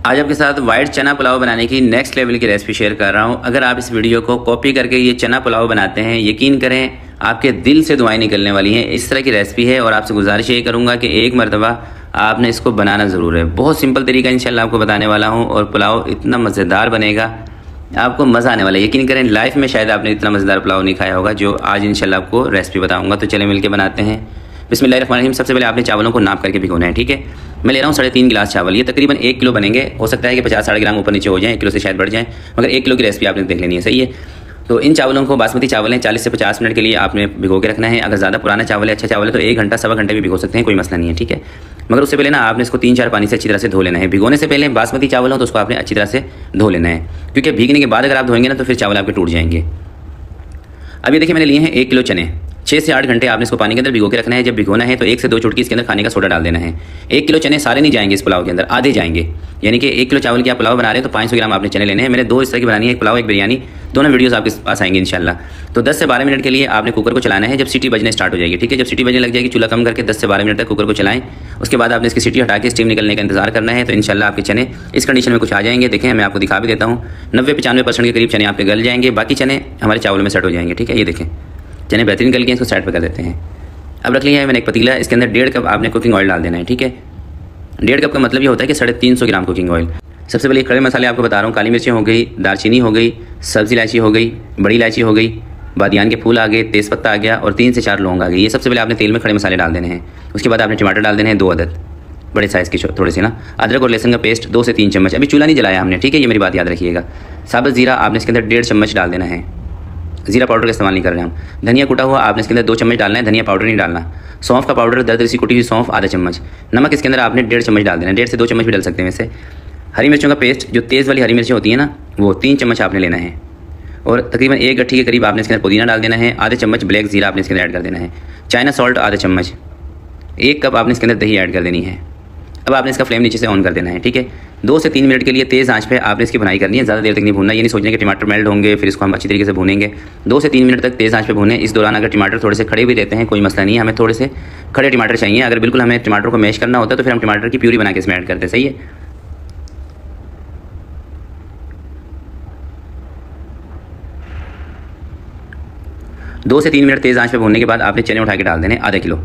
आज आपके साथ वाइट चना पुलाव बनाने की नेक्स्ट लेवल की रेसिपी शेयर कर रहा हूँ। अगर आप इस वीडियो को कॉपी करके ये चना पुलाव बनाते हैं, यकीन करें आपके दिल से दुआएं निकलने वाली हैं। इस तरह की रेसिपी है और आपसे गुजारिश ये करूँगा कि एक मरतबा आपने इसको बनाना ज़रूर है। बहुत सिंपल तरीका इंशाल्लाह आपको बताने वाला हूँ और पुलाव इतना मज़ेदार बनेगा, आपको मज़ा आने वाला है। यकीन करें लाइफ में शायद आपने इतना मज़ेदार पुलाव नहीं खाया होगा जो आज इंशाल्लाह आपको रेसिपी बताऊँगा। तो चले मिलकर बनाते हैं। बिस्मिल्लाहिर्रहमानिर्रहीम। सबसे पहले आपने चावलों को नाप करके भिगोना है, ठीक है। मैं ले रहा हूँ 3.5 गिलास चावल। ये तकरीबन 1 किलो बनेंगे। हो सकता है कि 50-60 ग्राम ऊपर नीचे हो जाए, 1 किलो से शायद बढ़ जाए, मगर 1 किलो की रेसिपी आपने देख लेनी है, सही है। तो इन चावलों को, बासमती चावल हैं, 40 से 50 मिनट के लिए आपने भिगो के रखना है। अगर ज़्यादा पुराना चावल है, अच्छा चावल है, तो 1 घंटा, 1.25 घंटे भी भिगो सकते हैं, कोई मसला नहीं है, ठीक है। मगर उससे पहले ना आपने इसको 3-4 पानी से अच्छी तरह से धो लेना है। भिगोने से पहले बासमती चावल हो तो उसको आपने अच्छी तरह से धो लेना है, क्योंकि भीगने के बाद अगर आप धोएंगे ना तो फिर चावल आपके टूट जाएंगे। अब ये देखिए मैंने लिए हैं 1 किलो चने। 6 से 8 घंटे आपने इसको पानी के अंदर भिगो के रखना है। जब भिगोना है तो 1 से 2 चुटकी इसके अंदर खाने का सोडा डाल देना है। 1 किलो चने सारे नहीं जाएंगे इस पुलाव के अंदर, आधे जाएंगे। यानी कि 1 किलो चावल की आप पुलाव बना रहे हैं तो 500 ग्राम आपने चने लेने हैं। मैंने 2 इस तरह की बनानी है, एक पुलाव एक बिरयानी, दोनों वीडियोस आपके पास आएंगे इंशाल्लाह। तो 10 से 12 मिनट के लिए आपने कुकर को चलाना है। जब सीटी बजने स्टार्ट हो जाएगी, ठीक है, जब सीटी बजने लग जाएगी चूल्हा कम करके 10 से 12 मिनट तक कुकर को चलाएं। उसके बाद आपने इसकी सीटी हटा के स्टीम निकलने का इंतजार करना है। तो इंशाल्लाह आपके चने इस कंडीशन में कुछ आ जाएंगे। देखें मैं आपको दिखा भी देता हूँ, 90-95% के करीब चने आपके गल जाएंगे, बाकी चने हमारे चावल में सेट हो जाएंगे, ठीक है। ये देखें चने बेहतरीन गल के, इसको साइड पर कर देते हैं। अब रख लिया है मैंने एक पतीला, इसके अंदर 1.5 कप आपने कुकिंग ऑयल डाल देना है, ठीक है। 1.5 कप का मतलब ये होता है कि 350 ग्राम कुकिंग ऑयल। सबसे पहले खड़े मसाले आपको बता रहा हूँ, काली मिर्ची हो गई, दालचीनी हो गई, सब्ज़ी इलायची हो गई, बड़ी इलायची हो गई, बादियान के फूल आ गए, तेज़पत्ता आ गया और 3 से 4 लौंग आ गई। ये सबसे पहले आपने तेल में खड़े मसाले डाल देने हैं। उसके बाद आपने टमाटर डाल देने हैं 2 अदद, बड़े साइज़ की थोड़े से ना। अदरक और लहसुन का पेस्ट 2 से 3 चम्मच। अभी चूल्हा नहीं जलाया हमने, ठीक है, ये मेरी बात याद रखिएगा। साबुत ज़ीरा आपने इसके अंदर 1.5 चम्मच डाल देना है। ज़ीरा पाउडर का इस्तेमाल नहीं कर रहे हम। धनिया कुटा हुआ आपने इसके अंदर 2 चम्मच डालना है, धनिया पाउडर नहीं डालना। सौंफ का पाउडर, दरदरी सी कुटी हुई सौंफ आधा चम्मच। नमक इसके अंदर आपने 1.5 चम्मच डाल देना, 1.5 से 2 चम्मच भी डाल सकते हैं वैसे। हरी मिर्चों का पेस्ट, जो तेज़ वाली हरी मिर्चें होती हैं ना, वो 3 चम्मच आपने लेना है। और तकरीबन 1 गट्ठी के करीब आपने इसके अंदर पुदीना डाल देना है। आधे चम्मच ब्लैक ज़ीरा आपने इसके अंदर ऐड कर देना है। चाइना सॉल्ट आधा चम्मच। 1 कप आपने इसके अंदर दही ऐड कर देनी है। अब आपने इसका फ्लेम नीचे से ऑन कर देना है, ठीक है। 2 से 3 मिनट के लिए तेज़ आंच पे आपने इसकी भुनाई करनी है। ज़्यादा देर तक नहीं भूनना, ये नहीं सोचना कि टमाटर मेल्ट होंगे फिर इसको हम अच्छी तरीके से भूनेंगे। 2 से 3 मिनट तक तेज़ आंच पे भूनें। इस दौरान अगर टमाटर थोड़े से खड़े भी रहते हैं कोई मसला नहीं है, हमें थोड़े से खड़े टमाटर चाहिए। अगर बिल्कुल हमें टमाटर को मैश करना होता है तो फिर हम टमाटर की प्यूरी बना के इसमें ऐड करते हैं, सही है। दो से 3 मिनट तेज़ आंच पे भूनने के बाद आपने चने उठा के डाल देने, आधा किलो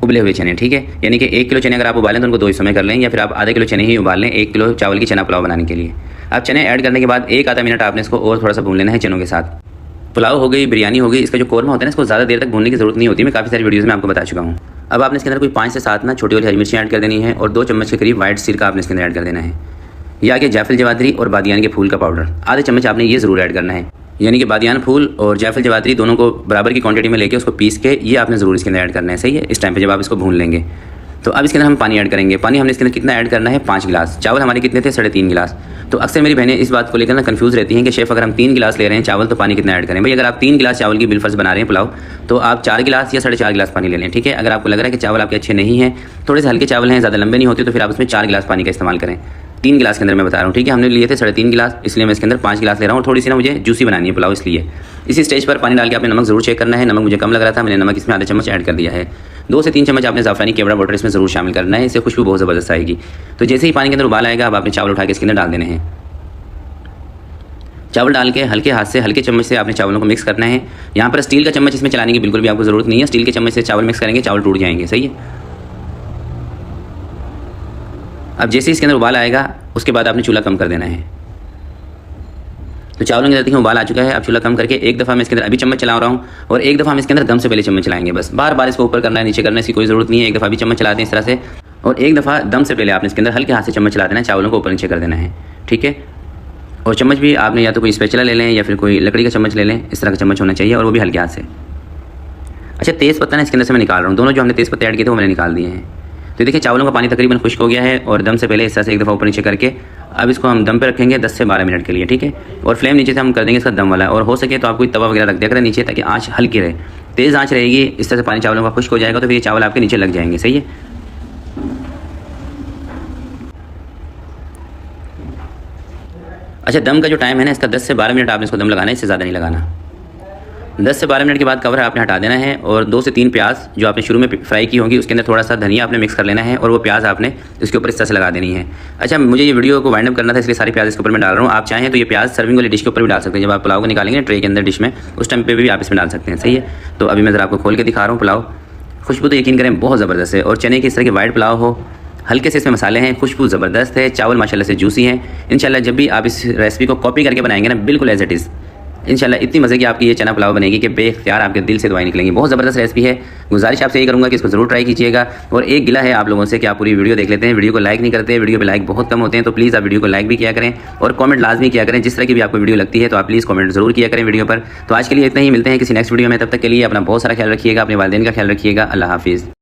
उबले हुए चने, ठीक है। यानी कि 1 किलो चने अगर आप उबालें तो उनको 2 हिस्सों में कर लें, या फिर आप आधा किलो चने ही उबाल लें 1 किलो चावल की चना पुलाव बनाने के लिए। अब चने ऐड करने के बाद 1 आधा मिनट आपने इसको और थोड़ा सा भून लेना है चनों के साथ। पुलाव हो गई, बिरयानी हो गई, इसका जो कोरमा होता है ना, इसको ज़्यादा देर तक भूनने की जरूरत नहीं होती। मैं काफ़ी सारी वीडियोज़ में आपको बता चुका हूँ। अब आपने इसके अंदर कोई 5 से 7 ना छोटी वाली हरी मिर्ची ऐड कर देनी है और 2 चम्मच के करीब वाइट सिरका आपने इसके अंदर ऐड कर देना है। या कि जायफल जवात्री और बादियान के फूल का पाउडर आधे चम्मच आपने ये ज़रूर ऐड करना है। यानी कि बादियान फूल और जायफल जवात्री दोनों को बराबर की क्वांटिटी में लेके उसको पीस के ये आपने ज़रूर इसके अंदर ऐड करना है, सही है। इस टाइम पे जब आप इसको भून लेंगे तो अब इसके अंदर हम पानी ऐड करेंगे। पानी हमने इसके अंदर कितना ऐड करना है, 5 गिलास। चावल हमारे कितने थे, 3.5 गिलास। तो अक्सर मेरी बहनें इस बात को लेकर ना कंफ्यूज रहती हैं कि शेफ़ अगर हम 3 गिलास ले रहे हैं चावल तो पानी कितना ऐड करें। भाई अगर आप 3 गिलास चावल की बिलफर्ज बना रहे हैं पुलाव तो आप 4 गिलास या 4.5 गिलास पानी ले लें, ठीक है। अगर आपको लग रहा है कि चावल आपके अच्छे नहीं हैं, थोड़े से हल्के चावल हैं, ज़्यादा लंबे नहीं होते, तो फिर आप उसमें 4 गिलास पानी का इस्तेमाल करें। 3 गिलास के अंदर मैं बता रहा हूँ, ठीक है। हमने लिए थे 3.5 गिलास, इसलिए मैं इसके अंदर 5 गिलास ले रहा हूँ। थोड़ी सी ना मुझे जूसी बनानी है पुलाव, इसलिए इसी स्टेज पर पानी डाल के आपने नमक ज़रूर चेक करना है। नमक मुझे कम लग रहा था, मैंने नमक इसमें आधा चम्मच ऐड कर दिया है। 2 से 3 चम्मच आपने ज़ाफ़रानी केवड़ा वाटर इसमें ज़रूर शामिल करना है, इससे खुशबू बहुत ज़बरदस्त आएगी। तो जैसे ही पानी के अंदर उबाल आएगा अब आपने चावल उठा के इसके अंदर डाल देने हैं। चावल डाल के हल्के हाथ से, हल्के चम्मच से आपने चावलों को मिक्स करना है। यहाँ पर स्टील का चम्मच इसमें चलाने की बिल्कुल भी आपको ज़रूरत नहीं है। स्टील के चम्मच से चावल मिक्स करेंगे चावल टूट जाएंगे, सही है। अब जैसे इसके अंदर उबाल आएगा उसके बाद आपने चूल्हा कम कर देना है। तो चावलों के अंदर देखिए उबाल आ चुका है। अब चूल्हा कम करके एक दफ़ा मैं इसके अंदर अभी चम्मच चला रहा हूँ और एक दफ़ा हम इसके अंदर दम से पहले चम्मच चलाएंगे। बस बार बार इसको ऊपर करना है नीचे करना है, इसकी कोई ज़रूरत नहीं है। एक दफ़ा भी चम्मच चलाते हैं इस तरह से, और एक दफ़ा दम से पहले आपने इसके अंदर हल्के हाथ से चम्मच चला देना है, चावलों को ऊपर नीचे कर देना है, ठीक है। और चम्मच भी आपने या तो कोई स्पैचुला ले लें या फिर कोई लकड़ी का चम्मच ले लें, इस तरह का चम्मच होना चाहिए, और वो भी हल्के हाथ से। अच्छा, तेज़ पत्ता ना इसके अंदर से मैं निकाल रहा हूँ, दोनों जो हमने तेज़ पत्ते ऐड किए थे वो मैंने निकाल दिए हैं। तो देखिए चावलों का पानी तकरीबन खुश्क हो गया है और दम से पहले इस तरह से एक दफ़ा ऊपर नीचे करके अब इसको हम दम पे रखेंगे 10 से 12 मिनट के लिए, ठीक है। और फ्लेम नीचे से हम कर देंगे इसका दम वाला, और हो सके तो आप कोई तवा वगैरह रख दिया करें नीचे ताकि आँच हल्की रहे। तेज़ आँच रहेगी, इस तरह से पानी चावलों का खुश्क हो जाएगा तो फिर ये चावल आपके नीचे लग जाएंगे, सही है। अच्छा, दम का जो टाइम है ना इसका 10 से 12 मिनट आपने इसको दम लगाना है, इससे ज़्यादा नहीं लगाना। 10 से 12 मिनट के बाद कवर आपने हटा देना है और 2 से 3 प्याज जो आपने शुरू में फ्राई की होंगी उसके अंदर थोड़ा सा धनिया आपने मिक्स कर लेना है और वो प्याज आपने इसके ऊपर इस तरह से लगा देनी है। अच्छा, मुझे ये वीडियो को वाइंड अप करना था इसलिए सारे प्याज इसके ऊपर मैं डाल रहा हूँ। आप चाहें तो ये प्याज सर्विंग वाली डिश के ऊपर भी डाल सकते हैं। जब आप पुलाव को निकालेंगे ट्रे के अंदर डिश में, उस टाइम पे भी आप इसमें डाल सकते हैं। सही है, तो अभी मैं ज़रा आपको खोल के दिखा रहा हूँ पुलाव। खुशबू तो यकीन करें बहुत ज़बरदस्त है और चने की इस तरह के वाइट पुलाव हो, हल्के से इसमें मसाले हैं, खुशबू ज़बरदस्त है, चावल माशाल्लाह से जूसी हैं। इंशाल्लाह जब भी आप इस रेसिपी को कॉपी करके बनाएंगे ना, बिल्कुल एज इट इज़, इंशाल्लाह इतनी मज़े की आपकी ये चना पुलाव बनेगी कि बेख्तियार आपके दिल से दुआएं निकलेंगी। बहुत ज़बरदस्त रेसिपी है। गुजारिश आपसे यही करूँगा कि इसको ज़रूर ट्राई कीजिएगा। और एक गिला है आप लोगों से कि आप पूरी वीडियो देख लेते हैं, वीडियो को लाइक नहीं करते, वीडियो पे लाइक बहुत कम होते हैं, तो प्लीज़ आप वीडियो को लाइक भी किया करें और कमेंट लाजमी किया करें। जिस तरह की भी आपको वीडियो लगती है तो आप प्लीज़ कमेंट ज़रूर किया करें वीडियो पर। तो आज के लिए इतना ही, मिलते हैं किसी नेक्स्ट वीडियो में। तब तक के लिए अपना बहुत सारा ख्याल रखिएगा, अपने वालिदैन का ख्याल रखिएगा। अल्लाह हाफिज़।